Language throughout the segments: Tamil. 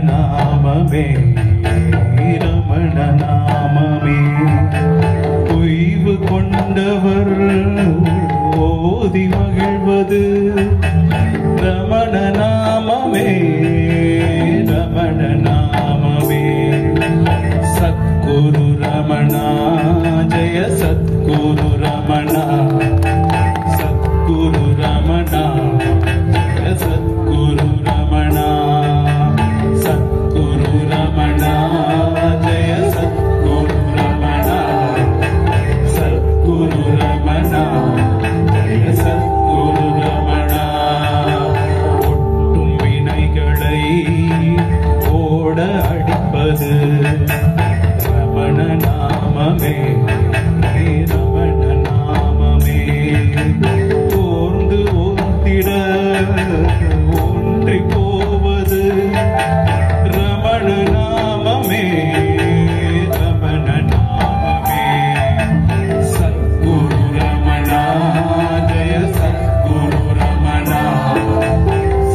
நாமமே ரமண நாமமே உய்வு கொண்டவர் ஓதி மகிழ்வது ரமண நாமமே ரமண நாமமே சத்குரு ரமணா ஜெய சத்குரு ரமணா சத்குரு ரமணா ஜெய சத்குரு ரமணா சத்குரு ரமணா ஜெய சத்குரு ரமணா சத்குரு ரமணா ஜெய சத்குரு ரமணா ஒட்டும் வினைகளை ஓட அடிப்பது ரமண நாமமே ரமண நாமமே ஓர்ந்து ஓர்ந்திட ஒன்றி போவது ரமண நாமமே ரமண நாமமே சத்குரு ரமணா ஜெய சத்குரு ரமணா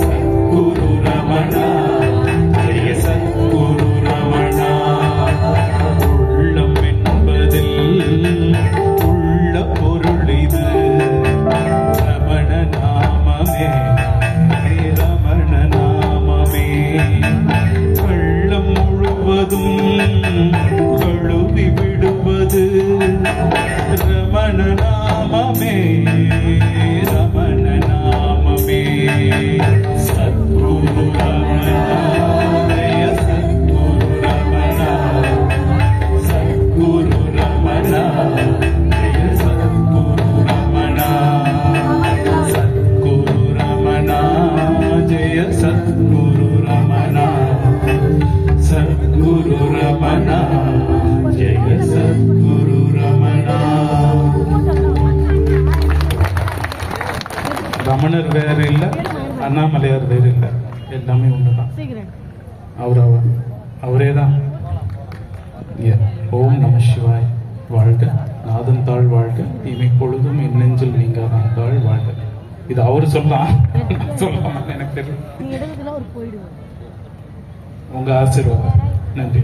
சத்குரு ரமணா ஜெய சத்குரு ரமணா உள்ளம் என்பதில் உள்ள பொருள் இது ரமண நாமமே ரமண நாமமே வெள்ளம் முழுவதும் கழுவி விடுவது ரமண நாமமே ரமண நாமமே சத்குரு ரமணா ஜெய சத்குரு ரமணா சத்குரு ரமணா ஜெய சத்குரு ரமணா சத்குரு ரமணா ஜெய சத்குரு ரமணா சத்குரு ரமணா ஜெய சத்குரு ரமணா ரமணர் வேற இல்ல அண்ணாமலையார் வேற இல்ல எல்லாமே ஒண்ணுதான் அவரே தான் ஓம் நம சிவாய் வாழ்க நாதன் தாழ் வாழ்க இமை பொழுதும் என் நெஞ்சில் நீங்காதான் தாழ் வாழ்க இது அவரு சொல்லலாம் எனக்கு தெரியும் உங்க ஆசீர்வாதம் நன்றி